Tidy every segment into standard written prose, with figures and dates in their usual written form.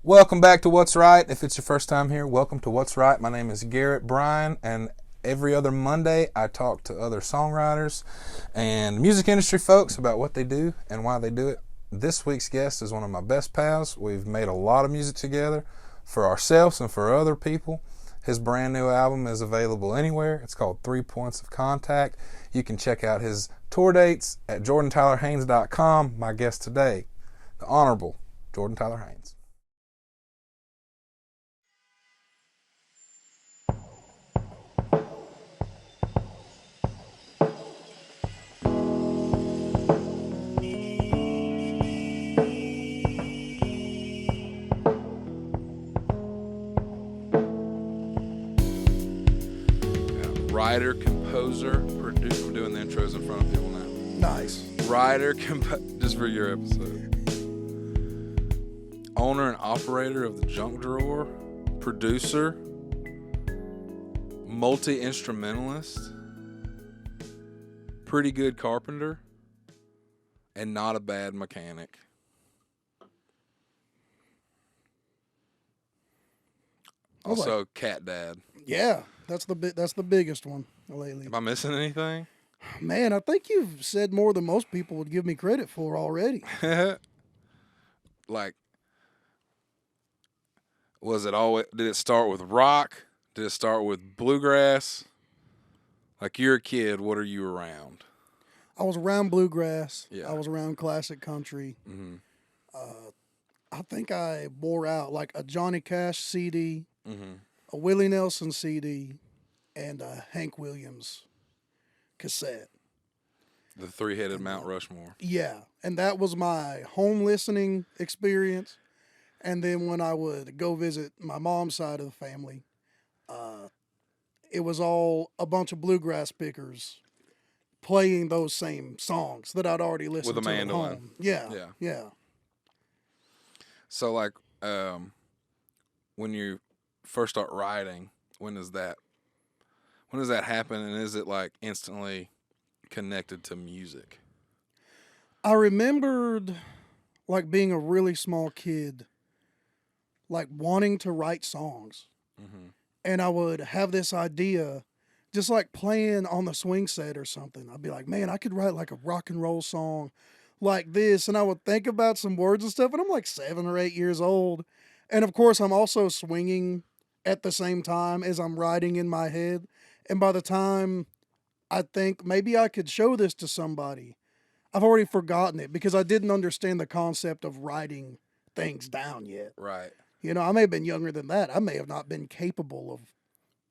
Welcome back to What's Right. If it's your first time here, welcome to What's Right. My name is Garrett Bryan, and every other Monday I talk to other songwriters and music industry folks about what they do and why they do it. This week's guest is one of my best pals. We've made a lot of music together for ourselves and for other people. His brand new album is available anywhere. It's called 3 Points of Contact. You can check out his tour dates at jordantylerhaynes.com. My guest today, the Honorable Jordan Tyler Haynes. Writer, composer, producer. I'm doing the intros in front of people now. Nice. Writer, just for your episode. Owner and operator of the Junk Drawer. Producer. Multi-instrumentalist. Pretty good carpenter. And not a bad mechanic. Also, cat dad. Yeah, that's the biggest one lately. Am I missing anything? Man, I think you've said more than most people would give me credit for already. Like, was it always? Did it start with rock? Did it start with bluegrass? Like, you're a kid. What are you around? I was around bluegrass. Yeah. I was around classic country. Mm-hmm. I think I bore out like a Johnny Cash CD, Mm-hmm. a Willie Nelson CD, and a Hank Williams cassette. The three-headed Mount Rushmore. Yeah, and that was my home listening experience. And then when I would go visit my mom's side of the family, it was all a bunch of bluegrass pickers playing those same songs that I'd already listened With a to mandolin. at home. Yeah. So, like, when you first start writing, when does that happen, and is it like instantly connected to music? I remembered like being a really small kid, like wanting to write songs. Mm-hmm. And I would have this idea, just like playing on the swing set or something. I'd be like, man, I could write like a rock and roll song like this. And I would think about some words and stuff. And I'm like 7 or 8 years old. And of course, I'm also swinging at the same time as I'm writing in my head. And by the time I think maybe I could show this to somebody, I've already forgotten it because I didn't understand the concept of writing things down yet. Right. You know, I may have been younger than that. I may have not been capable of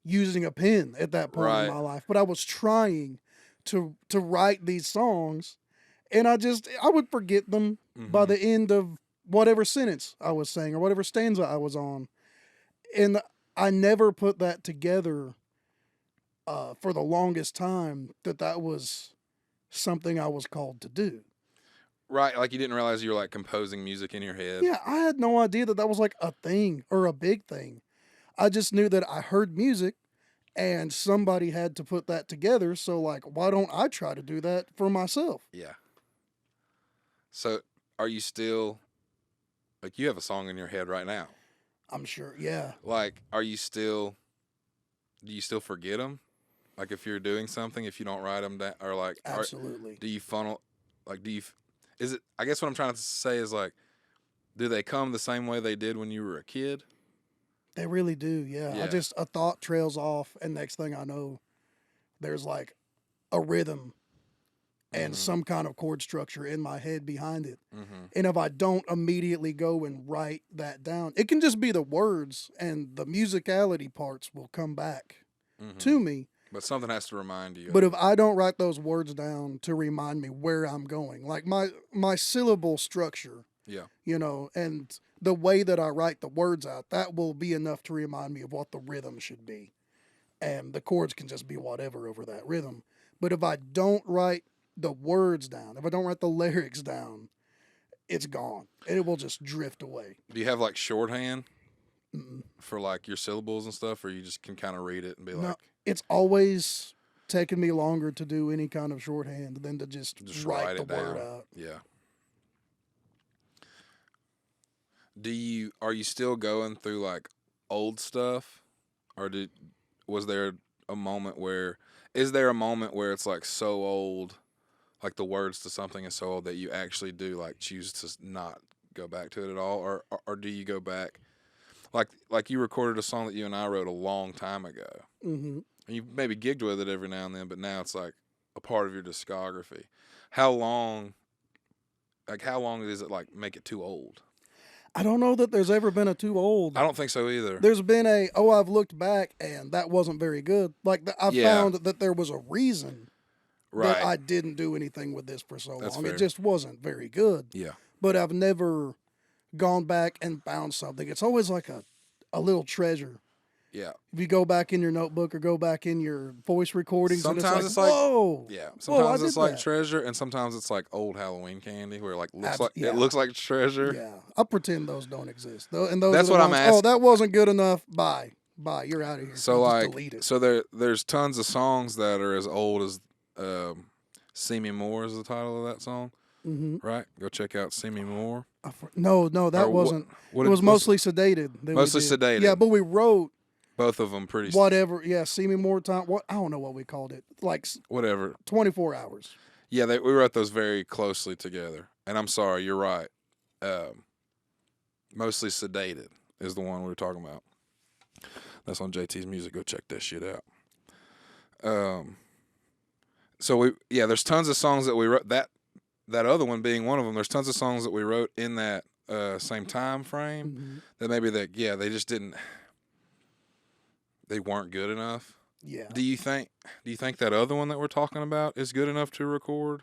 using a pen at that point in my life, but I was trying to write these songs, and I would forget them by the end of whatever sentence I was saying or whatever stanza I was on. And I never put that together for the longest time that was something I was called to do. Right, like you didn't realize you were like composing music in your head. Yeah, I had no idea that was like a thing or a big thing. I just knew that I heard music and somebody had to put that together. So, like, why don't I try to do that for myself? Yeah. So, are you still, like, you have a song in your head right now? I'm sure, yeah. Like, do you still forget them? Like, if you're doing something, if you don't write them down, or like, Absolutely. do you funnel, like, I guess what I'm trying to say is, like, do they come the same way they did when you were a kid? They really do, yeah. A thought trails off, and next thing I know, there's like a rhythm and some kind of chord structure in my head behind it. Mm-hmm. And if I don't immediately go and write that down, it can just be the words, and the musicality parts will come back to me. But something has to remind you. But if I don't write those words down to remind me where I'm going, like my syllable structure, yeah, you know, and the way that I write the words out, that will be enough to remind me of what the rhythm should be. And the chords can just be whatever over that rhythm. But if I don't write the words down, if I don't write the lyrics down, it's gone. And it will just drift away. Do you have like shorthand for like your syllables and stuff, or you just can kind of read it and be like... It's always taken me longer to do any kind of shorthand than to just write the word out. Yeah. are you still going through like old stuff, or was there a moment where is there a moment where it's like so old, like the words to something is so old that you actually do like choose to not go back to it at all, or do you go back like you recorded a song that you and I wrote a long time ago, Mm-hmm. and you maybe gigged with it every now and then, but now it's like a part of your discography. How long? Like how long does it like make it too old? I don't know that there's ever been a too old. I don't think so either. There's been I've looked back and that wasn't very good. Like I Yeah. found that there was a reason Right. that I didn't do anything with this for so That's long. fair. It just wasn't very good. Yeah. But I've never gone back and found something. It's always like a little treasure. Yeah. If you go back in your notebook or go back in your voice recordings, Sometimes and it's like, whoa, yeah. whoa, I Sometimes it's did like that. treasure, and sometimes it's like old Halloween candy, where it like looks Yeah. it looks like treasure. Yeah, I pretend those don't exist. And those That's are the what I'm ones, asking. Oh, that wasn't good enough. Bye. You're out of here. So I'll like, just delete it. so there's tons of songs that are as old as "See Me More" is the title of that song, right? Go check out "See Me More." No, that Or wasn't. what It was mostly sedated. Mostly Sedated. Yeah, but we wrote both of them pretty whatever. Yeah, see me more time. What I don't know what we called it. Like whatever. 24 hours. Yeah, we wrote those very closely together. And I'm sorry, you're right. Mostly Sedated is the one we were talking about. That's on JT's Music. Go check that shit out. So there's tons of songs that we wrote. That other one being one of them. There's tons of songs that we wrote in that same time frame that maybe they just didn't. They weren't good enough. Yeah. Do you think that other one that we're talking about is good enough to record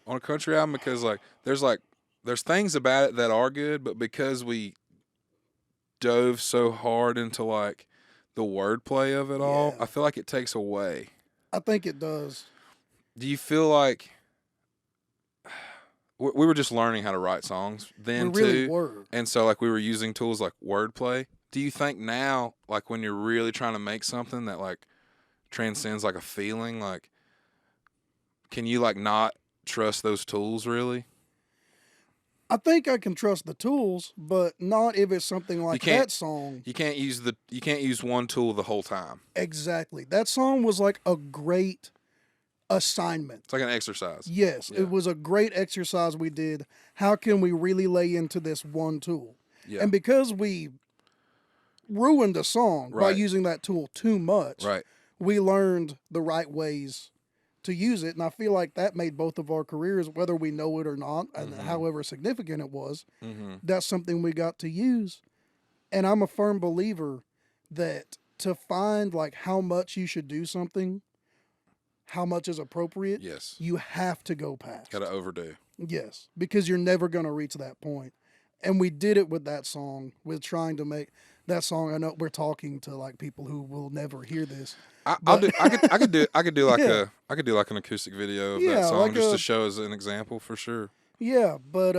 on a country album? Because there's things about it that are good, but because we dove so hard into like the wordplay of it all, I feel like it takes away. I think it does. Do you feel like we were just learning how to write songs then We really too? were. And so like we were using tools like wordplay. Do you think now, like when you're really trying to make something that like transcends like a feeling, like can you like not trust those tools really? I think I can trust the tools, but not if it's something like that song. You can't use one tool the whole time. Exactly. That song was like a great assignment. It's like an exercise. Yes, Yeah. it was a great exercise we did. How can we really lay into this one tool? Yeah. And because we ruined a song by Right. using that tool too much, Right. we learned the right ways to use it. And I feel like that made both of our careers, whether we know it or not, and however significant it was, that's something we got to use. And I'm a firm believer that to find like how much you should do something, how much is appropriate, Yes. you have to go past. Gotta overdo. Yes, because you're never going to reach that point. And we did it with that song, with trying to make that song. I know we're talking to like people who will never hear this. I could do like an acoustic video of that song like just to show as an example for sure. Yeah, but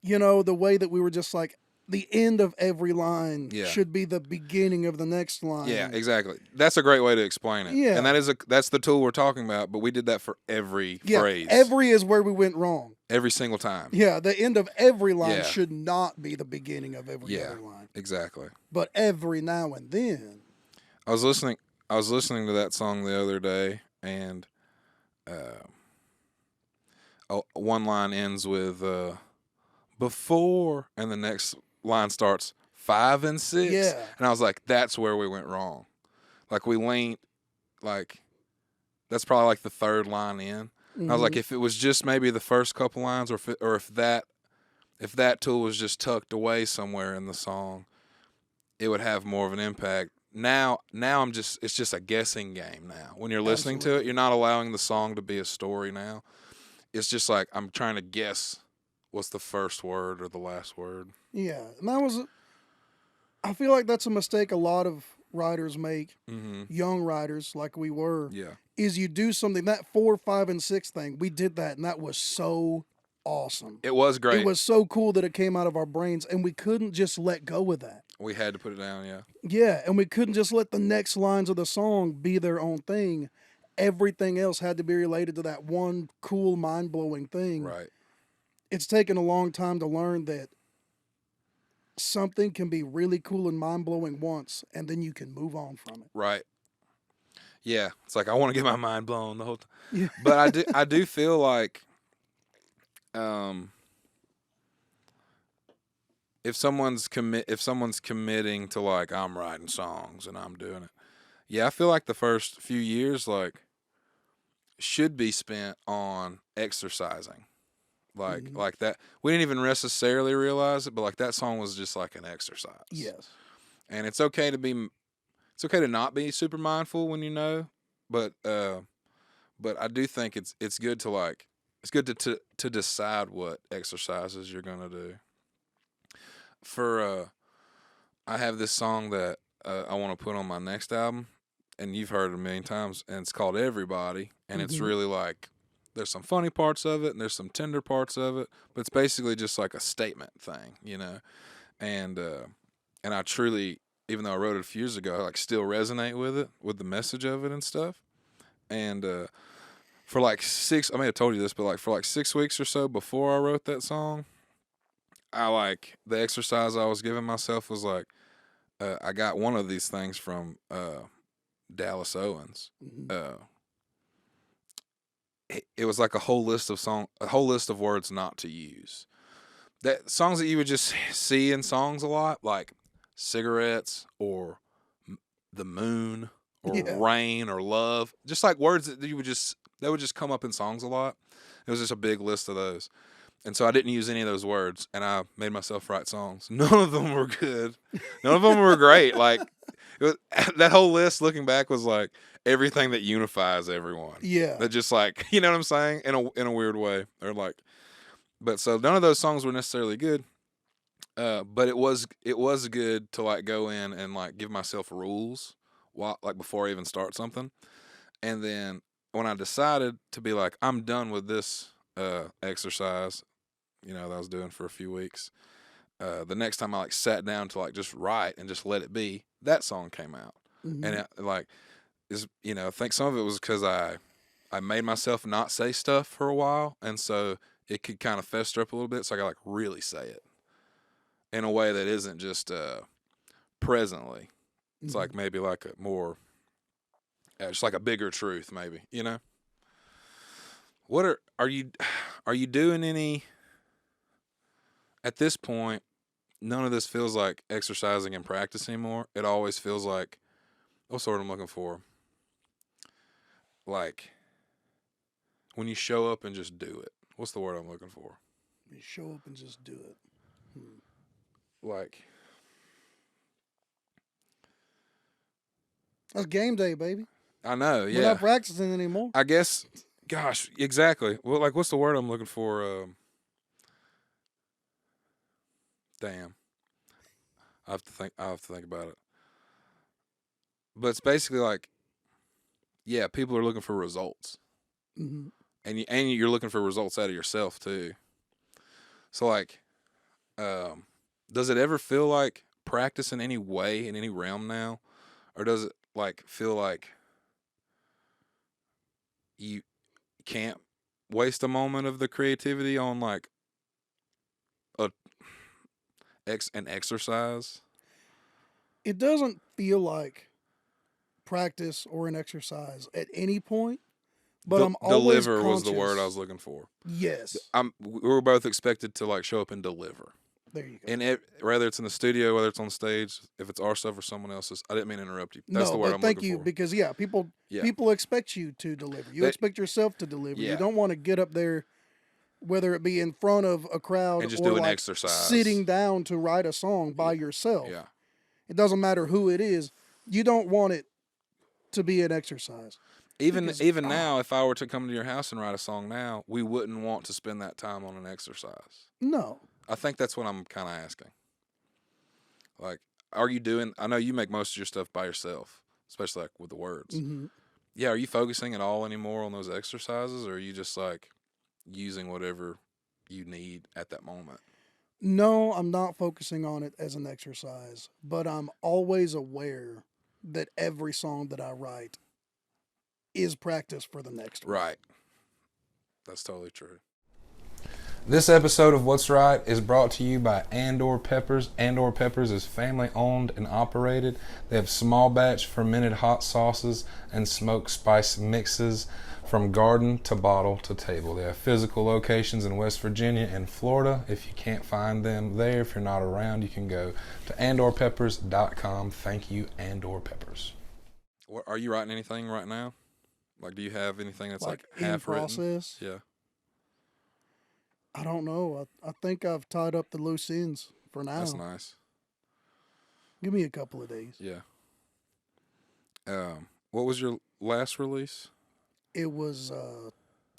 the way that we were just like the end of every line should be the beginning of the next line. Yeah, exactly. That's a great way to explain it. Yeah. And that's the tool we're talking about, but we did that for every phrase. Every is where we went wrong. Every single time. Yeah, the end of every line should not be the beginning of every other line. Exactly. But every now and then. I was listening to that song the other day, and one line ends with before, and the next line starts 5 and 6. Yeah. And I was like, that's where we went wrong. Like we leaned, like that's probably like the third line in. And I was like, if it was just maybe the first couple lines, or if that tool was just tucked away somewhere in the song, it would have more of an impact. Now it's just a guessing game now. When you're listening to it, you're not allowing the song to be a story now. It's just like I'm trying to guess what's the first word or the last word. Yeah, and I feel like that's a mistake a lot of writers make, young writers like we were. Yeah. Is you do something, that 4, 5, and 6 thing, we did that, and that was so awesome. It was great. It was so cool that it came out of our brains, and we couldn't just let go of that. We had to put it down, yeah. Yeah, and we couldn't just let the next lines of the song be their own thing. Everything else had to be related to that one cool, mind-blowing thing. Right. It's taken a long time to learn that something can be really cool and mind-blowing once, and then you can move on from it. Right. Yeah. It's like I want to get my mind blown the whole time. Yeah. But I do feel like if someone's committing to like I'm writing songs and I'm doing it. Yeah, I feel like the first few years like should be spent on exercising. Like that. We didn't even necessarily realize it, but like that song was just like an exercise. Yes. And it's okay to not be super mindful when you know, but I do think it's good to like it's good to decide what exercises you're gonna do. For I have this song that I want to put on my next album, and you've heard it a million times, and it's called Everybody, and it's really like there's some funny parts of it and there's some tender parts of it, but it's basically just like a statement thing, you know. And I truly, even though I wrote it a few years ago, I like still resonate with it, with the message of it and stuff. And for like I may have told you this, but like for like 6 weeks or so before I wrote that song, I like the exercise I was giving myself was like I got one of these things from Dallas Owens. It was like a whole list of words not to use. That songs that you would just see in songs a lot, like cigarettes or the moon or rain or love, just like words that would just come up in songs a lot. It was just a big list of those. And so I didn't use any of those words, and I made myself write songs. None of them were good. None of them were great. Like that whole list, looking back, was like everything that unifies everyone. Yeah. That just like, you know what I'm saying, in a weird way, or like. But so none of those songs were necessarily good. But it was good to like go in and like give myself rules like before I even start something, and then when I decided to be like I'm done with this exercise, you know, that I was doing for a few weeks. The next time I like sat down to like just write and just let it be, that song came out, and it, like is you know I think some of it was because I made myself not say stuff for a while, and so it could kind of fester up a little bit, so I got like really say it in a way that isn't just presently. It's like maybe like a more, just like a bigger truth, maybe, you know. What are you doing any? At this point, none of this feels like exercising and practice anymore. It always feels like, what's the word I'm looking for? Like when you show up and just do it. What's the word I'm looking for? You show up and just do it. Like, that's game day, baby. I know, yeah. We're not practicing anymore. I guess, gosh, exactly. Well, like, what's the word I'm looking for? Damn. I have to think about it. But it's basically like, yeah, people are looking for results, and you're looking for results out of yourself too. So like, does it ever feel like practice in any way in any realm now, or does it like feel like you can't waste a moment of the creativity on like an exercise? It doesn't feel like practice or an exercise at any point, but I'm always deliver conscious. was the word I was looking for. Yes. We're both expected to like show up and deliver. There you go. And whether it's in the studio, whether it's on stage, if it's our stuff or someone else's, I didn't mean to interrupt you. That's the word I'm looking for. Thank you, because people expect you to deliver. You expect yourself to deliver. Yeah. You don't want to get up there, whether it be in front of a crowd and just or do an like exercise, sitting down to write a song by yourself. Yeah. It doesn't matter who it is. You don't want it to be an exercise. Even now, if I were to come to your house and write a song now, we wouldn't want to spend that time on an exercise. No. I think that's what I'm kind of asking. Like, are you doing? I know you make most of your stuff by yourself, especially like with the words. Yeah, are you focusing at all anymore on those exercises, or are you just like using whatever you need at that moment? No, I'm not focusing on it as an exercise, but I'm always aware that every song that I write is practice for the next one. Right. That's totally true. This episode of What's Right is brought to you by Andor Peppers. Andor Peppers is family owned and operated. They have small batch fermented hot sauces and smoked spice mixes from garden to bottle to table. They have physical locations in West Virginia and Florida. If you can't find them there, if you're not around, you can go to andorpeppers.com. Thank you, Andor Peppers. Are you writing anything right now? Like, do you have anything that's like in half process? written? Yeah. I don't know. I think I've tied up the loose ends for now. That's nice. Give me a couple of days. Yeah. What was your last release? It was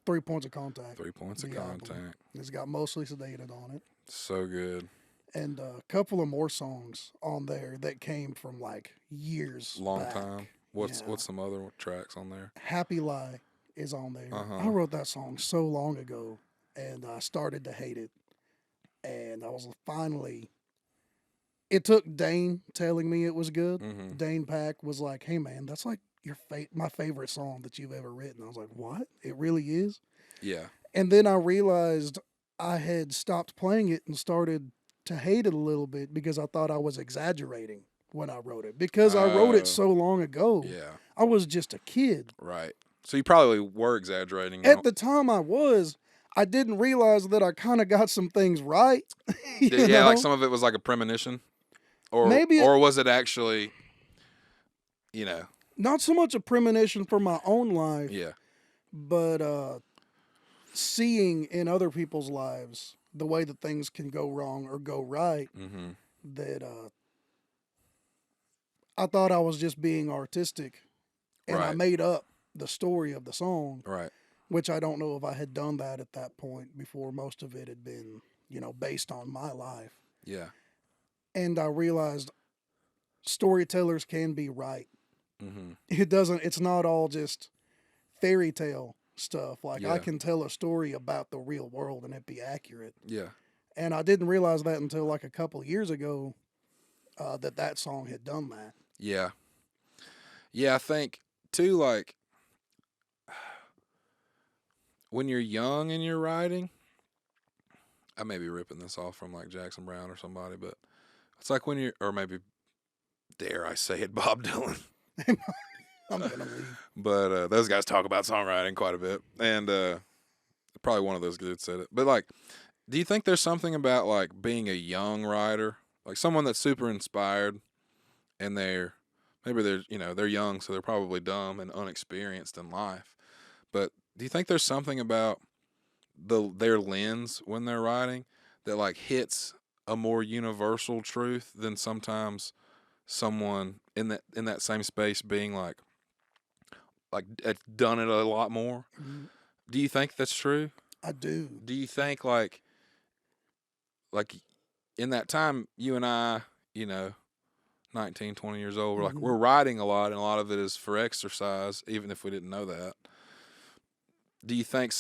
3 Points of Contact. 3 Points of Contact. Album. It's got Mostly Sedated on it. So good. And a couple of more songs on there that came from like years Long back. time. What's some other tracks on there? Happy Lie is on there. Uh-huh. I wrote that song so long ago, and I started to hate it. And I was finally... It took Dane telling me it was good. Mm-hmm. Dane Pack was like, hey, man, that's like my favorite song that you've ever written. I was like, what? It really is? Yeah. And then I realized I had stopped playing it and started to hate it a little bit because I thought I was exaggerating when I wrote it. Because I wrote it so long ago. Yeah. I was just a kid. Right. So you probably were exaggerating. At the time I was. I didn't realize that I kind of got some things right. Yeah, like some of it was like a premonition. Or maybe or was it actually, not so much a premonition for my own life. Yeah. But seeing in other people's lives the way that things can go wrong or go right, Mm-hmm. that I thought I was just being artistic, and I made up the story of the song, Right. which I don't know if I had done that at that point before most of it had been, based on my life. Yeah. And I realized storytellers can be right. Mm-hmm. It's not all just fairy tale stuff. Like, I can tell a story about the real world and it be accurate. Yeah. And I didn't realize that until like a couple of years ago, that song had done that. Yeah. Yeah, I think, too, like, when you're young and you're writing, I may be ripping this off from, like, Jackson Browne or somebody, but it's like when you're, or maybe, dare I say it, Bob Dylan. I'm going to leave. But those guys talk about songwriting quite a bit, and probably one of those dudes said it. But, like, do you think there's something about, like, being a young writer, like someone that's super inspired, and they're young, so they're probably dumb and unexperienced in life. But do you think there's something about their lens when they're writing that like hits a more universal truth than sometimes someone in that same space being like done it a lot more? Mm-hmm. Do you think that's true? I do. Do you think like in that time you and I, 19, 20 years old, we're writing a lot, and a lot of it is for exercise, even if we didn't know that. Do you think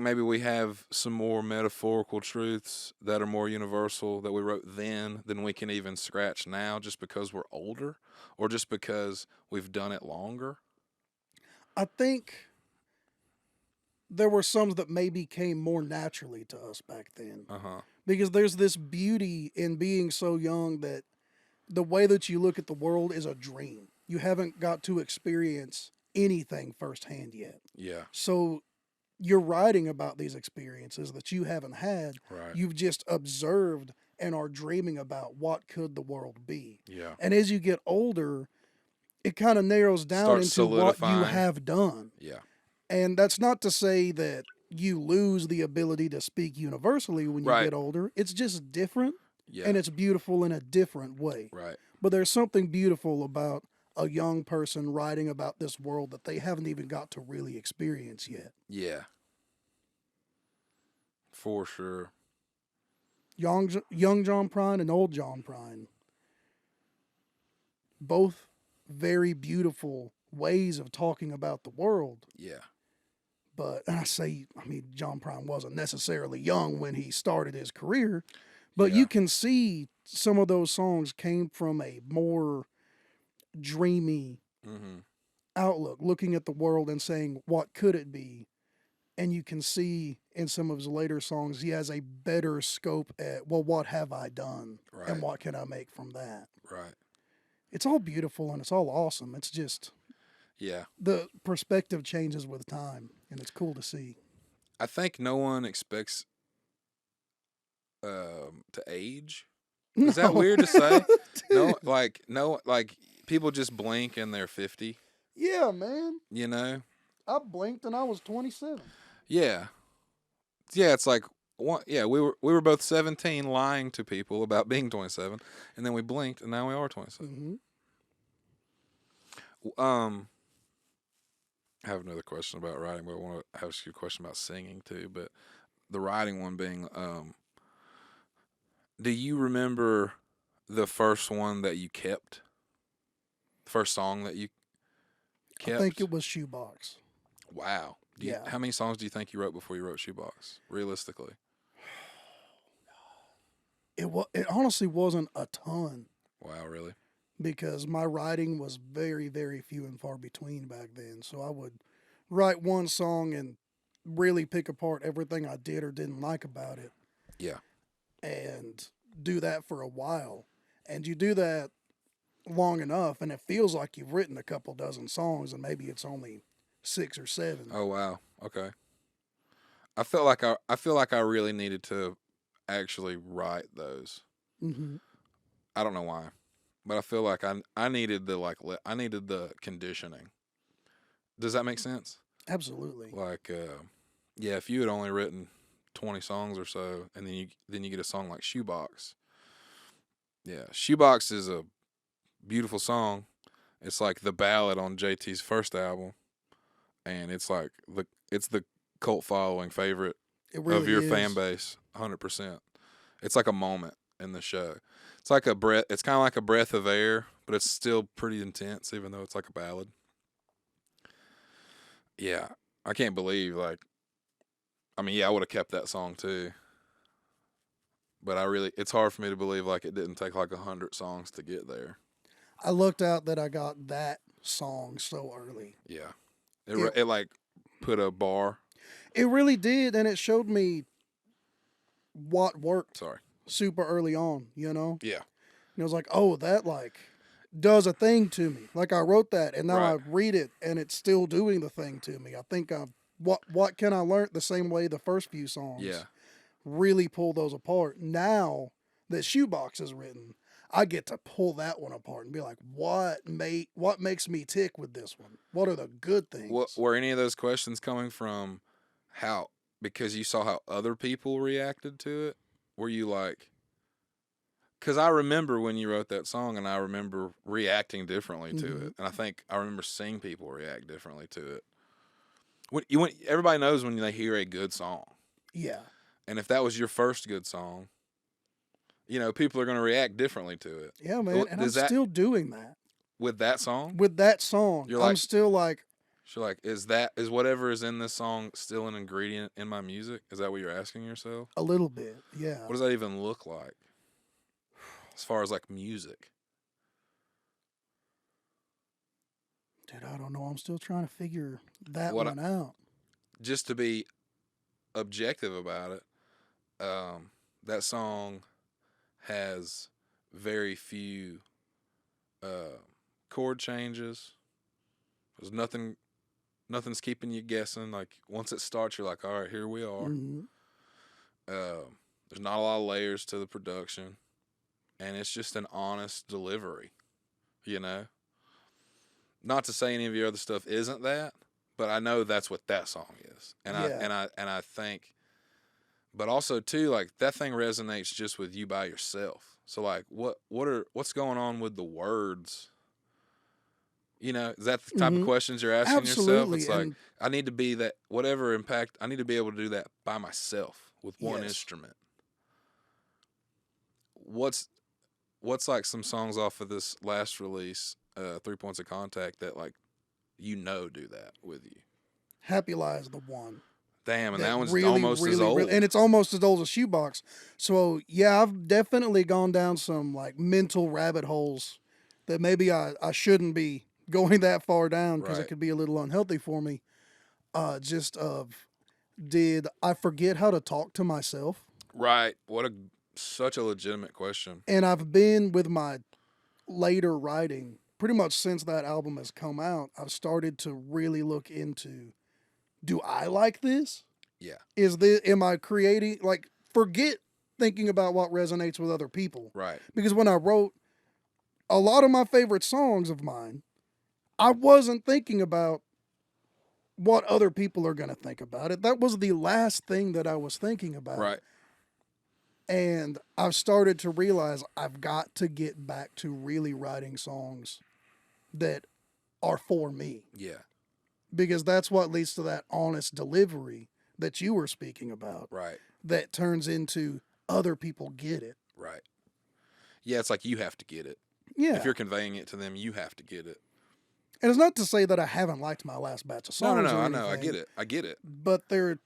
maybe we have some more metaphorical truths that are more universal that we wrote then than we can even scratch now just because we're older or just because we've done it longer? I think there were some that maybe came more naturally to us back then. Uh-huh. Because there's this beauty in being so young that the way that you look at the world is a dream. You haven't got to experience anything firsthand yet. Yeah. So you're writing about these experiences that you haven't had. Right. You've just observed and are dreaming about what could the world be. Yeah. And as you get older, it kind of narrows down Starts into what solidifying. you have done. Yeah. And that's not to say that you lose the ability to speak universally when you get older. It's just different. Yeah. And it's beautiful in a different way. Right. But there's something beautiful about a young person writing about this world that they haven't even got to really experience yet. Yeah. For sure. Young John Prine and old John Prine. Both very beautiful ways of talking about the world. Yeah. But John Prine wasn't necessarily young when he started his career. But you can see some of those songs came from a more dreamy outlook, looking at the world and saying, what could it be? and you can see in some of his later songs he has a better scope at, well, what have I done, Right. and what can I make from that. Right. It's all beautiful and it's all awesome. It's just Yeah. the perspective changes with time, and it's cool to see. I think no one expects to age. Is that weird to say? No, like people just blink and they're 50. Yeah, man. You know? I blinked and I was 27. Yeah. Yeah, it's like one. Yeah, we were both 17, lying to people about being 27, and then we blinked, and now we are 27. Mm-hmm. I have another question about writing, but I want to ask you a question about singing too. But the writing one being, do you remember the first one that you kept? The first song that you kept? I think it was Shoebox. Wow. Yeah. How many songs do you think you wrote before you wrote Shoebox? Realistically. It honestly wasn't a ton, Wow, really? because my writing was very, very few and far between back then. So I would write one song and really pick apart everything I did or didn't like about it. Yeah. And do that for a while. And you do that long enough, and it feels like you've written a couple dozen songs, and maybe it's only 6 or 7. Oh wow. Okay. I feel like I really needed to actually write those. Mm-hmm. I don't know why, but I feel like I needed I needed the conditioning. Does that make sense? Absolutely. Like, yeah, if you had only written 20 songs or so, and then you get a song like Shoebox. Yeah, Shoebox is a beautiful song. It's like the ballad on JT's first album, and it's like it's the cult following favorite It really of your is. fan base, 100%. It's like a moment in the show. It's like a breath. It's kind of like a breath of air, but it's still pretty intense, even though it's like a ballad. Yeah, I can't believe I would have kept that song too. But it's hard for me to believe like it didn't take like 100 songs to get there. I looked out that I got that song so early. Yeah, it like put a bar. It really did, and it showed me what worked. Sorry. Super early on, you know? Yeah. And it was like, oh, that like does a thing to me. Like I wrote that, and now Right. I read it, and it's still doing the thing to me. I think what can I learn the same way the first few songs. Yeah. Really pull those apart. Now that Shoebox is written, I get to pull that one apart and be like, what makes me tick with this one? What are the good things? Were any of those questions coming from because you saw how other people reacted to it? Were you like, because I remember when you wrote that song, and I remember reacting differently to Mhm. it, and I think I remember seeing people react differently to it. Everybody knows when they hear a good song, Yeah. and if that was your first good song, people are going to react differently to it. Yeah, man. And I'm Does that still doing that. with that song? With that song, You're I'm like- still like, So like, is whatever is in this song still an ingredient in my music? Is that what you're asking yourself? a little bit. Yeah. What does that even look like? As far as like music. Dude, I don't know. I'm still trying to figure that What one out. Just to be objective about it, that song has very few chord changes. There's nothing's keeping you guessing. Like once it starts, you're like, all right, here we are. Mhm. There's not a lot of layers to the production, and it's just an honest delivery. Not to say any of your other stuff isn't that, but I know that's what that song is, and Yeah. I think, but also too, like that thing resonates just with you by yourself. So like, what's going on with the words? Is that the type of Mhm. questions you're asking yourself? Absolutely. It's like And I need to be that whatever impact. I need to be able to do that by myself with one Yes. instrument. What's like some songs off of this last release, 3 Points of Contact, that like do that with you? Happy Lie's the one. Damn, and that one's really, almost as old. and it's almost as old as Shoebox. So yeah, I've definitely gone down some like mental rabbit holes that maybe I shouldn't be going that far down, because Right. it could be a little unhealthy for me. Just of did I forget how to talk to myself? Right. Such a legitimate question. And I've been with my later writing pretty much since that album has come out. I've started to really look into, do I like this? Yeah. Am I creating, like, forget thinking about what resonates with other people. Right. Because when I wrote a lot of my favorite songs of mine, I wasn't thinking about what other people are going to think about it. That was the last thing that I was thinking about. Right. And I've started to realize I've got to get back to really writing songs that are for me. Yeah. Because that's what leads to that honest delivery that you were speaking about. Right. That turns into other people get it. Right. Yeah, it's like you have to get it. Yeah. If you're conveying it to them, you have to get it. And it's not to say that I haven't liked my last batch of songs. No, I know. I get it. But there's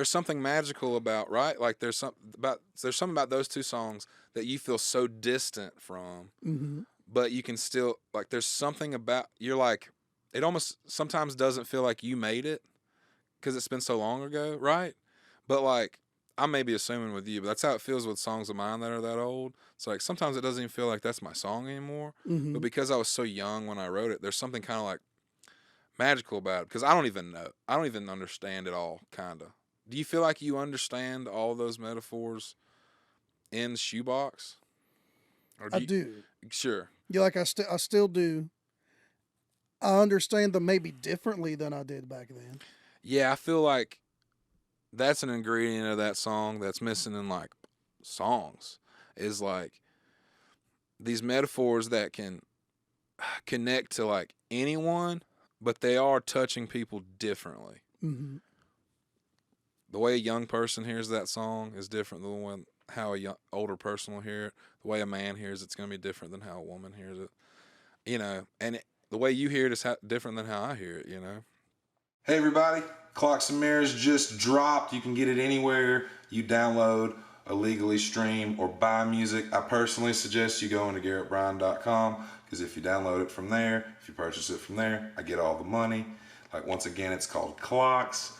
something magical about, right? Like there's something about those two songs that you feel so distant from, mm-hmm. but you can still, like, there's something about, you're like, it almost sometimes doesn't feel like you made it because it's been so long ago, right? But like, I may be assuming with you, but that's how it feels with songs of mine that are that old. It's like sometimes it doesn't even feel like that's my song anymore. Mm-hmm. But because I was so young when I wrote it, there's something kind of like magical about it because I don't even know. I don't even understand it all, kind of. Do you feel like you understand all those metaphors in Shoebox? I do. Sure. Yeah, like I still do. I understand them maybe differently than I did back then. Yeah, I feel like that's an ingredient of that song that's missing in like songs is like these metaphors that can connect to like anyone, but they are touching people differently. Mm-hmm. The way a young person hears that song is different than how older person will hear it. The way a man hears it's going to be different than how a woman hears it. You know, and the way you hear it is different than how I hear it, you know. Hey everybody, Clocks and Mirrors just dropped. You can get it anywhere you download, illegally stream, or buy music. I personally suggest you go into GarrettBryan.com because if you download it from there, if you purchase it from there, I get all the money. Like, once again, it's called Clocks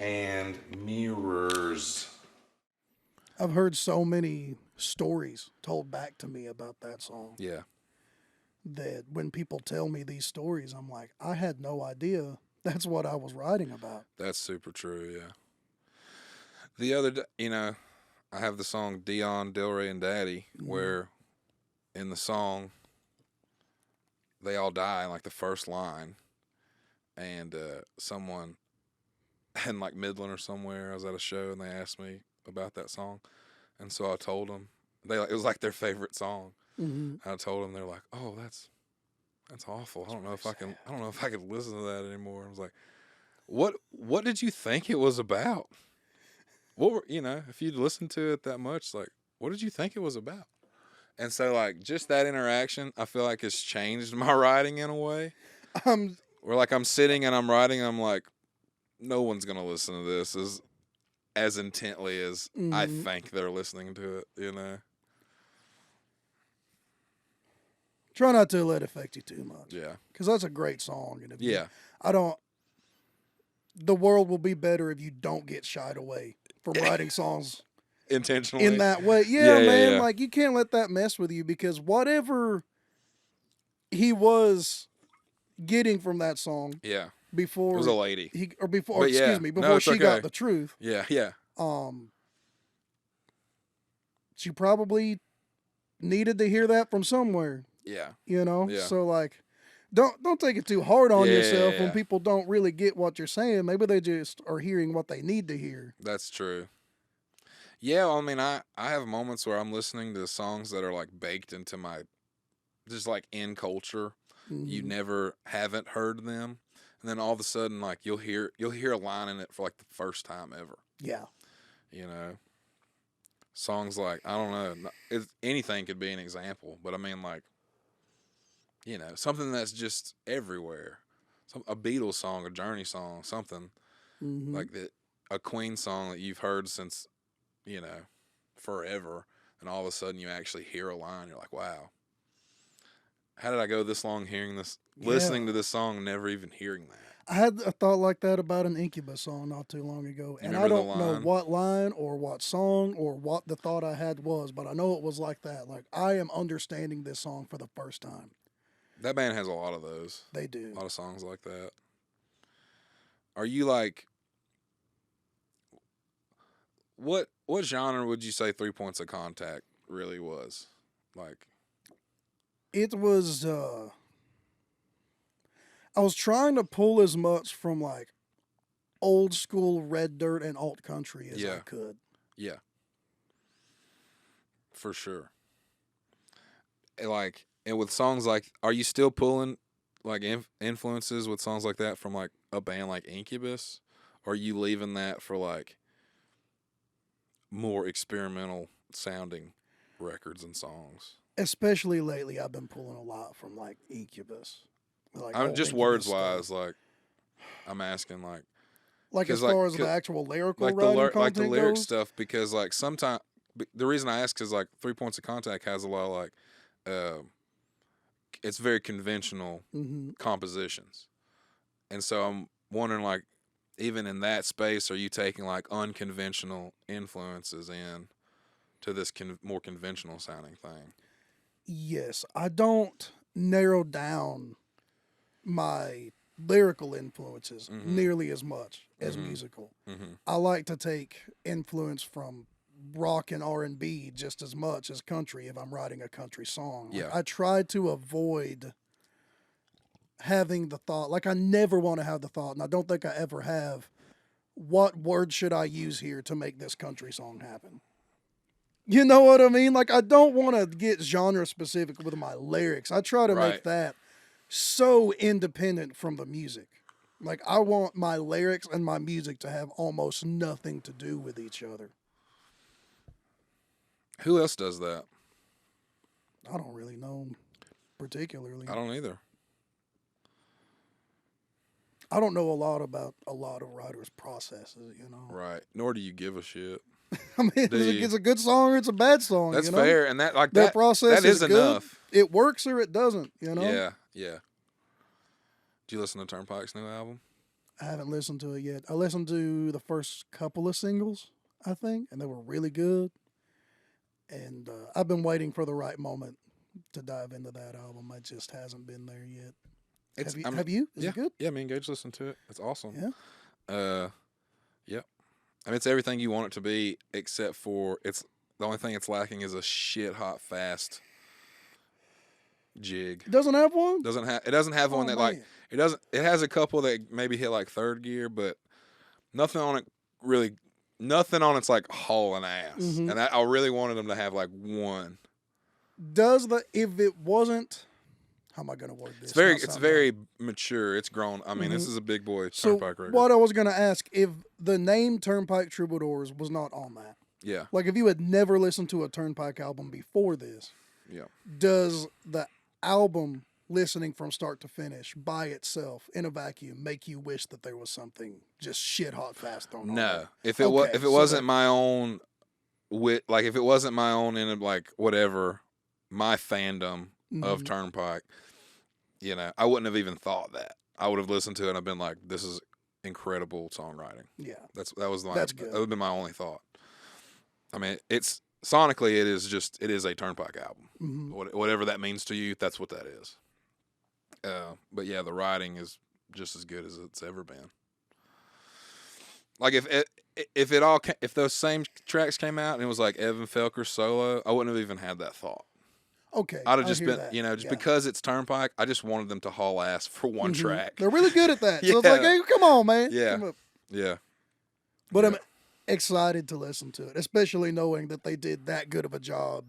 and Mirrors. I've heard so many stories told back to me about that song. Yeah. That when people tell me these stories, I'm like, I had no idea that's what I was writing about. That's super true, yeah. The other day, you know, I have the song Dion, Delray, and Daddy, where in the song, they all die in like the first line. And someone in like Midland or somewhere, I was at a show and they asked me about that song. And so I told them, it was like their favorite song. Mm-hmm. I told them, they're like, "Oh, that's awful. I don't know if I can listen to that anymore." I was like, "What did you think it was about? If you'd listened to it that much, like, what did you think it was about?" And so, like, just that interaction, I feel like it's changed my writing in a way. Where like I'm sitting and I'm writing, and I'm like, no one's gonna listen to this as intently as I think they're listening to it, you know. Try not to let it affect you too much. Yeah. Because that's a great song. And Yeah. The world will be better if you don't get shied away from writing songs intentionally in that way. Yeah, man. Yeah. Like, you can't let that mess with you because whatever he was getting from that song. Yeah. Before it was a lady. Before she got the truth. Yeah, yeah. She probably needed to hear that from somewhere. Yeah. You know? Yeah. So like don't take it too hard on yourself when people don't really get what you're saying. Maybe they just are hearing what they need to hear. That's true. Yeah, well, I mean, I have moments where I'm listening to songs that are like baked into my just like in culture. Mm-hmm. You haven't heard them. And then all of a sudden, like, you'll hear a line in it for like the first time ever. Yeah. You know, songs like, I don't know, anything could be an example, but I mean, like, you know, something that's just everywhere. A Beatles song, a Journey song, something like that, a Queen song that you've heard since, you know, forever, and all of a sudden you actually hear a line, you're like, wow. How did I go this long hearing this, listening to this song, and never even hearing that? I had a thought like that about an Incubus song not too long ago, and I remember the don't know line? what line or what song or what the thought I had was, but I know it was like that. Like, I am understanding this song for the first time. That band has a lot of those. They A do. lot of songs like that. Are you like what genre would you say 3 Points of Contact really was? Like, It was, I was trying to pull as much from like old school red dirt and alt country as I Yeah. could. yeah. For sure. And with songs like, are you still pulling like influences with songs like that from like a band like Incubus? Or are you leaving that for like more experimental sounding records and songs? Especially lately, I've been pulling a lot from like Incubus. Like I'm old just Incubus words stuff. wise, like I'm asking like Like as 'cause, like, far as the 'cause- actual lyrical like writing the content lyric goes. stuff, because like sometimes the reason I ask is like 3 Points of Contact has a lot of like it's very conventional Mm-hmm. compositions, and so I'm wondering like even in that space, are you taking like unconventional influences in to this more conventional sounding thing? Yes, I don't narrow down my lyrical influences Mhm. nearly as much as Mhm. musical. Mm-hmm. I like to take influence from rock and R&B just as much as country if I'm writing a country song. Like, Yeah. I try to avoid having the thought, like I never want to have the thought, and I don't think I ever have, what word should I use here to make this country song happen? You know what I mean? Like, I don't want to get genre specific with my lyrics. I try to Right. make that so independent from the music. Like, I want my lyrics and my music to have almost nothing to do with each other. Who else does that? I don't really know particularly. I don't either. I don't know a lot about a lot of writers' processes, you know. Right. Nor do you give a shit. I mean, it's a good song or it's a bad song. That's you know? fair, and that like Their that process that is good. enough. It works or it doesn't, you know? Yeah, yeah. Did you listen to Turnpike's new album? I haven't listened to it yet. I listened to the first couple of singles, I think, and they were really good. And I've been waiting for the right moment to dive into that album. I just hasn't been there yet. Have you? Is yeah, it good? Yeah, me and Gage listened to it. It's awesome. Yeah. Yep. I mean, it's everything you want it to be, except for it's the only thing it's lacking is a shit hot fast jig. It doesn't have one? It doesn't have one Oh, that like man. it has a couple that maybe hit like third gear, but nothing on it really. Nothing on it's like hauling ass, Mhm. and I really wanted them to have like one. If it wasn't, how am I going to word this? It's very mature. It's grown. I mean, this is a big boy So Turnpike record. what I was going to ask, if the name Turnpike Troubadours was not on that, Yeah, like if you had never listened to a Turnpike album before this, yeah. does the album listening from start to finish by itself in a vacuum make you wish that there was something just shit hot fast on? No, it? if it Okay, if it so wasn't my own, like if it wasn't my own in like whatever my fandom of Mhm. Turnpike, I wouldn't have even thought that. I would have listened to it and I've been like, this is incredible songwriting. Yeah, That's good. good. That would have been my only thought. I mean, it's sonically it is a Turnpike album. Mhm. Whatever that means to you, that's what that is. But yeah, the writing is just as good as it's ever been. Like if those same tracks came out and it was like Evan Felker solo, I wouldn't have even had that thought. Okay, I'd have just hear been, that. just Yeah. because it's Turnpike, I just wanted them to haul ass for one Mhm. track. They're really good at that. So it's like, Yeah. hey, come on, man. Yeah. Come up. Yeah. But Yeah. I'm excited to listen to it, especially knowing that they did that good of a job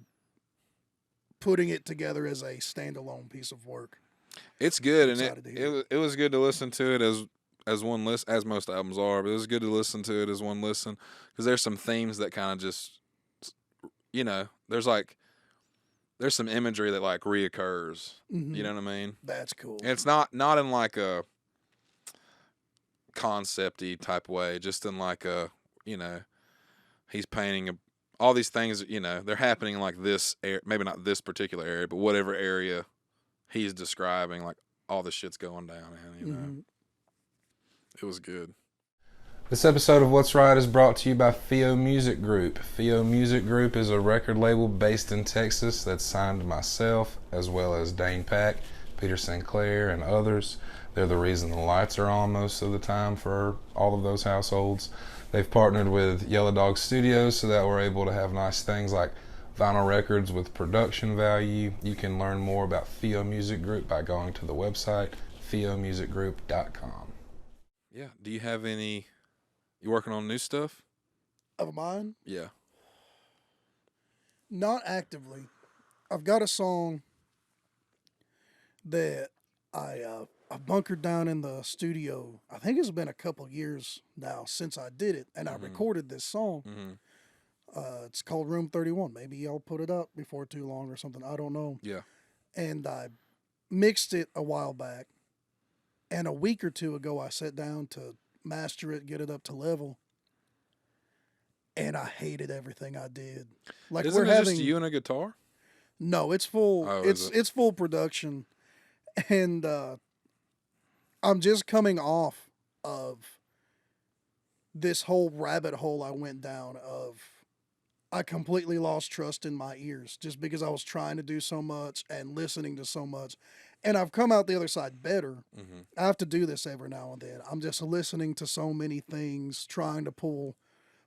putting it together as a standalone piece of work. It's good, and Excited to hear it was good to listen to it as one listen, as most albums are. But it was good to listen to it as one listen because there's some themes that kind of just, there's some imagery that like reoccurs. Mhm. You know what I mean? That's cool. And it's not in like a concept-y type way, just in like a, he's painting all these things, they're happening in like this maybe not this particular area, but whatever area he's describing, like all this shit's going down in, Mhm. It was good. This episode of What's Right is brought to you by Fio Music Group. Fio Music Group is a record label based in Texas that's signed to myself, as well as Dane Pack, Peter Sinclair, and others. They're the reason the lights are on most of the time for all of those households. They've partnered with Yellow Dog Studios so that we're able to have nice things like vinyl records with production value. You can learn more about Fio Music Group by going to the website fiomusicgroup.com. Yeah. Do you have any... You working on new stuff? Of mine? Yeah. Not actively. I've got a song that I bunkered down in the studio. I think it's been a couple years now since I did it, and I recorded this song. It's called Room 31. Maybe I'll put it up before too long or something. I don't know. Yeah. And I mixed it a while back, and a week or two ago I sat down to master it, get it up to level, and I hated everything I did. Like, Isn't it just you and a guitar? No, it's full. Oh, it's full production, and I'm just coming off of this whole rabbit hole I went down of. I completely lost trust in my ears just because I was trying to do so much and listening to so much. And I've come out the other side better. I have to do this every now and then. I'm just listening to so many things, trying to pull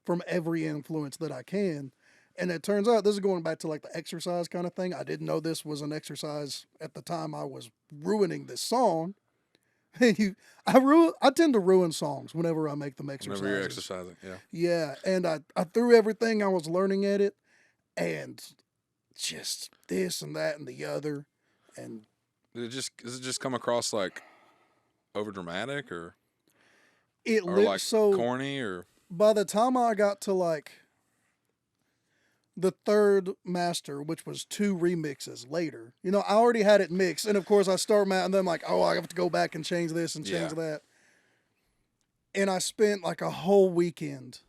from every influence that I can. And it turns out, this is going back to like the exercise kind of thing. I didn't know this was an exercise at the time I was ruining this song. I tend to ruin songs whenever I make them exercises. Whenever you're exercising, yeah. Yeah, and I threw everything I was learning at it, and just this and that and the other, and Does it just come across like over dramatic or like so corny or? By the time I got to like the third master, which was 2 remixes later, I already had it mixed, and of course I start and then I'm like, oh, I have to go back and change this and change that, and I spent like a whole weekend,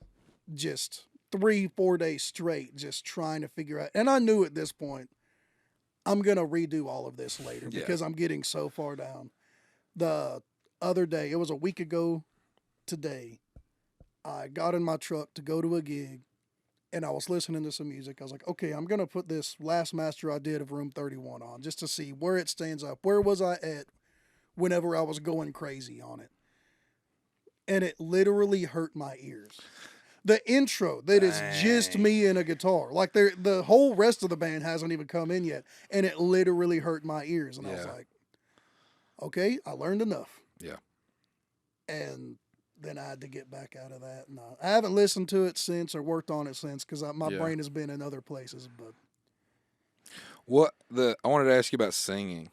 just 3-4 days straight, just trying to figure out, and I knew at this point, I'm going to redo all of this later because I'm getting so far down. The other day, it was a week ago today, I got in my truck to go to a gig, and I was listening to some music. I was like, okay, I'm going to put this last master I did of Room 31 on just to see where it stands up. Where was I at whenever I was going crazy on it? And it literally hurt my ears. The intro, that is just me and a guitar. Like, the whole rest of the band hasn't even come in yet. And it literally hurt my ears. And I was like, okay, I learned enough. Yeah. And then I had to get back out of that. And I haven't listened to it since or worked on it since because my brain has been in other places. But I wanted to ask you about singing.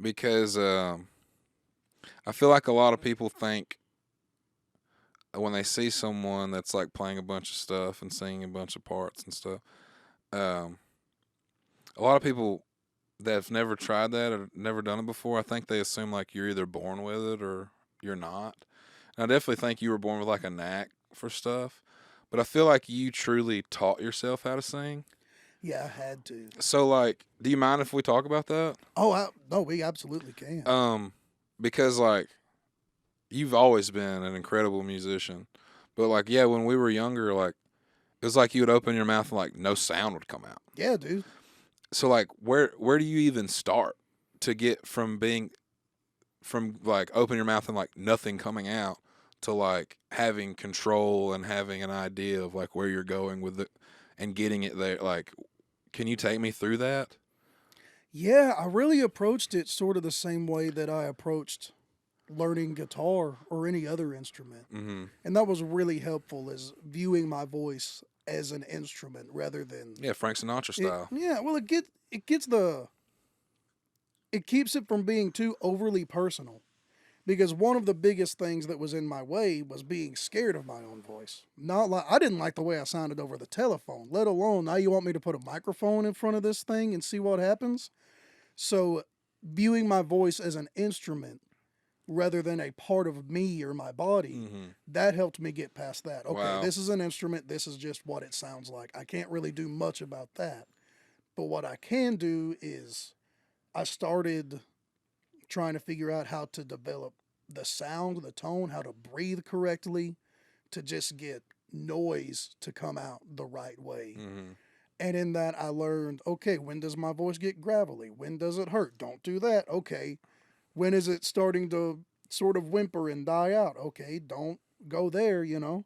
Because I feel like a lot of people think when they see someone that's like playing a bunch of stuff and singing a bunch of parts and stuff, a lot of people that have never tried that or never done it before, I think they assume like you're either born with it or you're not. And I definitely think you were born with like a knack for stuff, but I feel like you truly taught yourself how to sing. Yeah, I had to. So like, do you mind if we talk about that? Oh, no, we absolutely can. Because like, you've always been an incredible musician, but like, yeah, when we were younger, like, it was like you would open your mouth and like no sound would come out. Yeah, dude. So like, where do you even start to get from like open your mouth and like nothing coming out to like having control and having an idea of like where you're going with it and getting it there? Like, can you take me through that? Yeah, I really approached it sort of the same way that I approached learning guitar or any other instrument. And that was really helpful, is viewing my voice as an instrument rather than Frank Sinatra style. It keeps it from being too overly personal, because one of the biggest things that was in my way was being scared of my own voice. I didn't like the way I sounded over the telephone, let alone now you want me to put a microphone in front of this thing and see what happens. So viewing my voice as an instrument rather than a part of me or my body, that helped me get past that. Okay, This is an instrument. This is just what it sounds like. I can't really do much about that. But what I can do is I started trying to figure out how to develop the sound, the tone, how to breathe correctly, to just get noise to come out the right way. Mm-hmm. And in that, I learned, okay, when does my voice get gravelly? When does it hurt? Don't do that. Okay. When is it starting to sort of whimper and die out? Okay, don't go there, you know.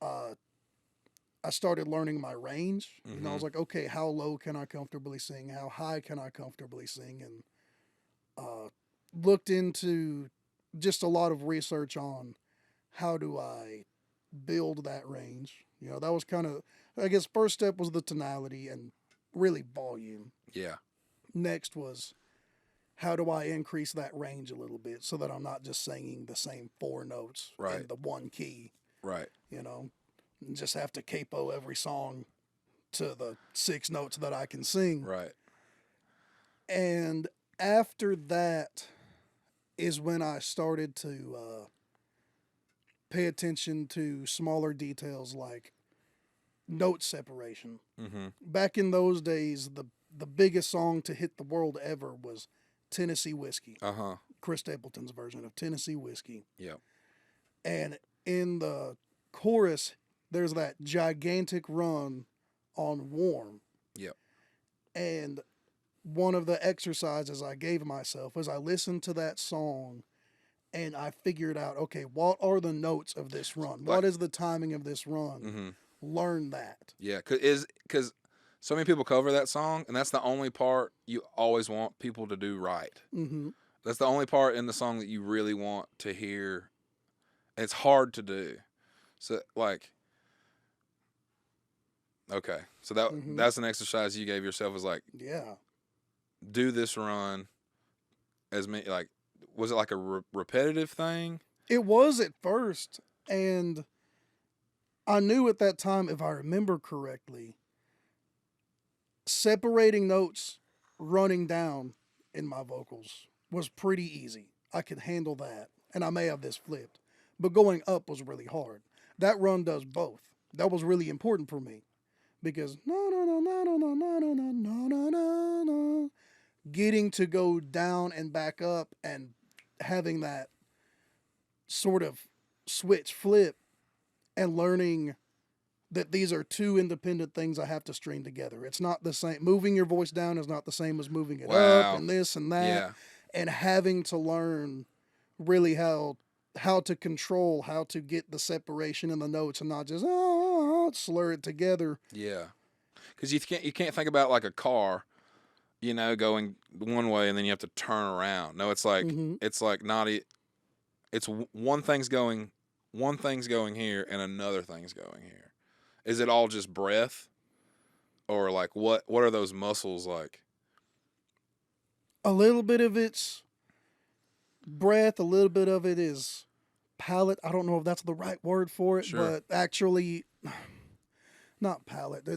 I started learning my range. You know, I was like, okay, how low can I comfortably sing? How high can I comfortably sing? And looked into just a lot of research on how do I build that range. You know, that was kind of, I guess, first step was the tonality and really volume. Yeah. Next was, how do I increase that range a little bit so that I'm not just singing the same 4 notes in the one key? Right. You know, and just have to capo every song to the 6 notes that I can sing. Right. And after that is when I started to pay attention to smaller details like note separation. Mm-hmm. Back in those days, the biggest song to hit the world ever was Tennessee Whiskey. Uh-huh. Chris Stapleton's version of Tennessee Whiskey. Yeah. And in the chorus, there's that gigantic run on Warm. Yep. And one of the exercises I gave myself was I listened to that song and I figured out, okay, what are the notes of this run? What is the timing of this run? Mm-hmm. Learn that. Yeah, because so many people cover that song, and that's the only part you always want people to do right. Mm-hmm. That's the only part in the song that you really want to hear. It's hard to do. So, like, okay, so that's an exercise you gave yourself, was like, yeah, do this run as many, like, was it like a repetitive thing? It was at first, and I knew at that time, if I remember correctly, separating notes running down in my vocals was pretty easy. I could handle that, and I may have this flipped. But going up was really hard. That run does both. That was really important for me because getting to go down and back up and having that sort of switch flip and learning that these are 2 independent things I have to string together. It's not the same. Moving your voice down is not the same as moving it up and this and that. Yeah. And having to learn really how to control, how to get the separation in the notes and not just slur it together. Yeah. Because you can't think about like a car, you know, going one way and then you have to turn around. No, it's like it's like not. It's one thing's going here and another thing's going here. Is it all just breath, or like what are those muscles like? A little bit of it's breath. A little bit of it is palate. I don't know if that's the right word for it, Sure. but actually, not palate.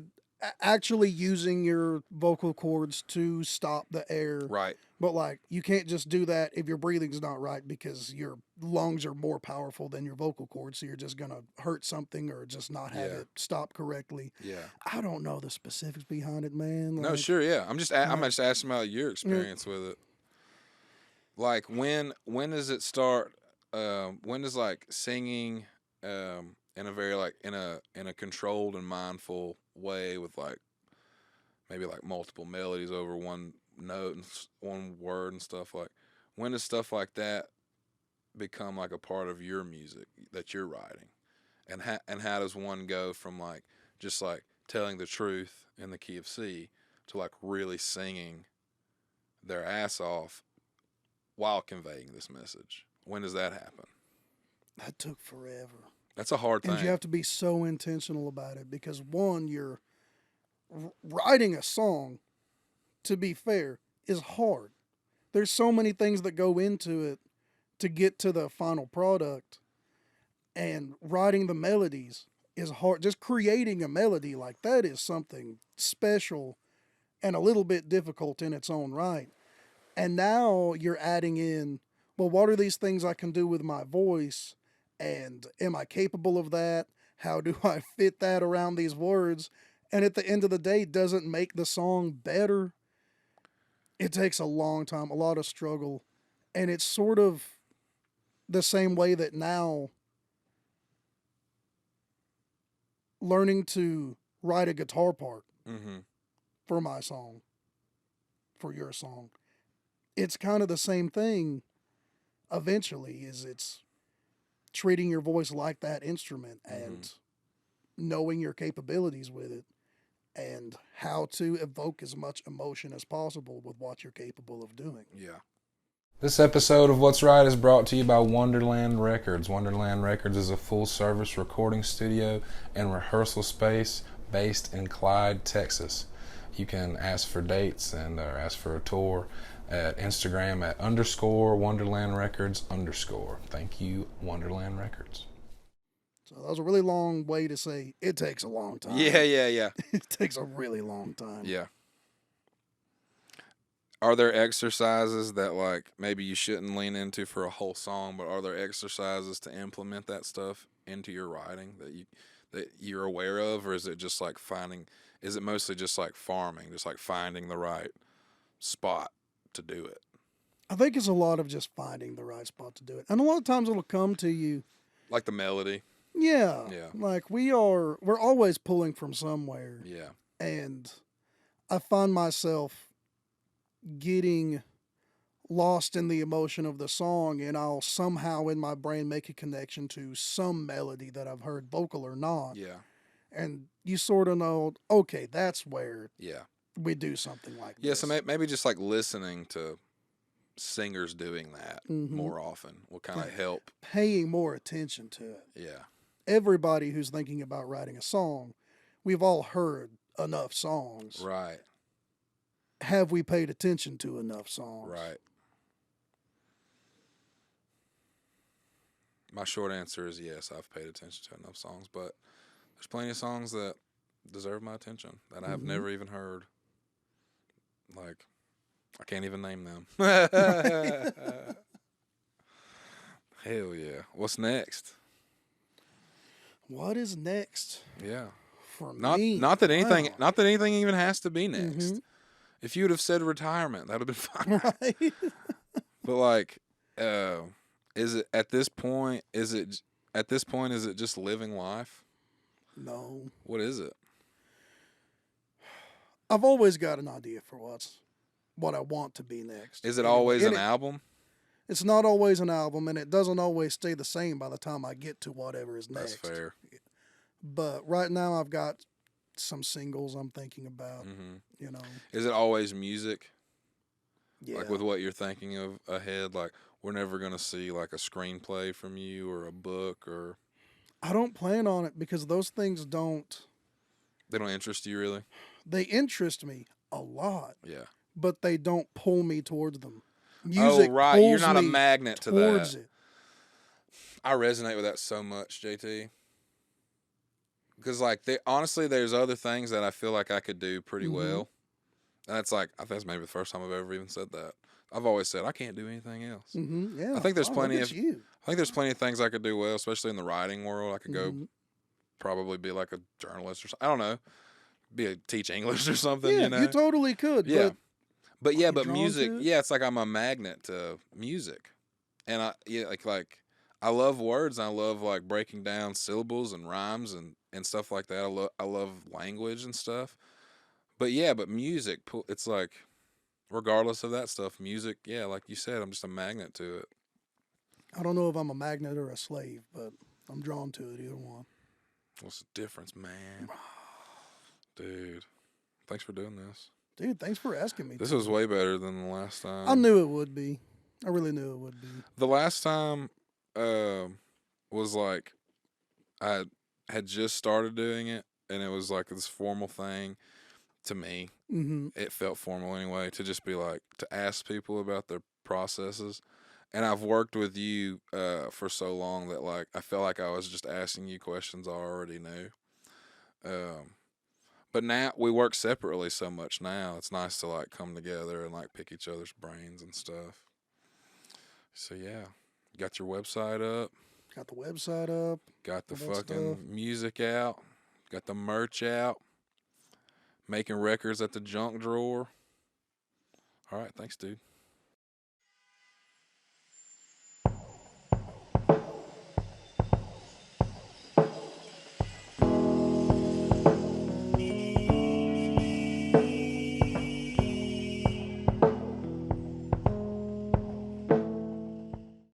Actually using your vocal cords to stop the air. Right. But like, you can't just do that if your breathing's not right, because your lungs are more powerful than your vocal cords. So you're just going to hurt something or just not have it stop correctly. Yeah. I don't know the specifics behind it, man. No, sure. Yeah. I'm just asking about your experience with it. Like when does it start? When does like singing, in a very like in a controlled and mindful way with like maybe like multiple melodies over one note and one word and stuff, like when does stuff like that become like a part of your music that you're writing, and how does one go from like just like telling the truth in the key of C to like really singing their ass off while conveying this message? When does that happen? That took forever. That's a hard thing. And you have to be so intentional about it because, one, you're writing a song, to be fair, is hard. There's so many things that go into it to get to the final product, and writing the melodies is hard. Just creating a melody like that is something special and a little bit difficult in its own right. And now you're adding in, well, what are these things I can do with my voice? And am I capable of that? How do I fit that around these words? And at the end of the day, doesn't make the song better. It takes a long time, a lot of struggle. And it's sort of the same way that now learning to write a guitar part Mm-hmm. for my song, for your song, it's kind of the same thing eventually. Is it's treating your voice like that instrument and knowing your capabilities with it and how to evoke as much emotion as possible with what you're capable of doing. Yeah. This episode of What's Right is brought to you by Wonderland Records. Wonderland Records is a full-service recording studio and rehearsal space based in Clyde, Texas. You can ask for dates and or ask for a tour at Instagram at _Wonderland Records _. Thank you, Wonderland Records. So that was a really long way to say it takes a long time. Yeah. It takes a really long time. Yeah. Are there exercises that like maybe you shouldn't lean into for a whole song, but are there exercises to implement that stuff into your writing that you're aware of, or is it just like is it mostly just like farming, just like finding the right spot to do it? I think it's a lot of just finding the right spot to do it. And a lot of times it'll come to you. Like the melody. Yeah. Yeah. Like we're always pulling from somewhere. Yeah. And I find myself getting lost in the emotion of the song, and I'll somehow in my brain make a connection to some melody that I've heard, vocal or not. Yeah. And you sort of know, okay, that's where Yeah. we do something like Yeah, this. so maybe just like listening to singers doing that more often will kind of help. Paying more attention to it. Yeah. Everybody who's thinking about writing a song, we've all heard enough songs. Right. Have we paid attention to enough songs? Right. My short answer is yes, I've paid attention to enough songs, but there's plenty of songs that deserve my attention that I have never even heard. Like, I can't even name them. Hell yeah. What's next? What is next? Yeah. For me? Not that anything Wow. not that anything even has to be next. If you would have said retirement, that would have been fine. Right? But like, is it at this point? Is it just living life? No. What is it? I've always got an idea for what I want to be next. Is it always an album? It's not always an album, and it doesn't always stay the same by the time I get to whatever is next. That's fair. But right now I've got some singles I'm thinking about, you know. Is it always music? Yeah. Like with what you're thinking of ahead? Like we're never going to see like a screenplay from you or a book or... I don't plan on it because those things don't... They don't interest you really? They interest me a lot. Yeah. But they don't pull me towards them. Music right. pulls You're not a me magnet to towards that. it. I resonate with that so much, JT. Because, like, honestly, there's other things that I feel like I could do pretty well. And that's like, I think that's maybe the first time I've ever even said that. I've always said I can't do anything else. Yeah. I think there's plenty look of. at you. I think there's plenty of things I could do well, especially in the writing world. I could go, probably be like a journalist or something. I don't know, teach English or something. Yeah, you know, you totally could. Yeah, but drawn music. to it? Yeah, it's like I'm a magnet to music, and like I love words. And I love like breaking down syllables and rhymes and stuff like that. I love language and stuff. But music. It's like, regardless of that stuff, music. Yeah, like you said, I'm just a magnet to it. I don't know if I'm a magnet or a slave, but I'm drawn to it, either one. What's the difference, man? Dude, thanks for doing this. Dude, thanks for asking me. This was way better than the last time. I knew it would be. I really knew it would be. The last time was like I had just started doing it, and it was like this formal thing to me. It felt formal anyway, to just be like, to ask people about their processes. And I've worked with you for so long that like I felt like I was just asking you questions I already knew. But now we work separately so much now. It's nice to like come together and like pick each other's brains and stuff. So yeah, got your website up. Got the website up. Got the all that fucking stuff. music out. Got the merch out. Making records at the junk drawer. All right, thanks, dude.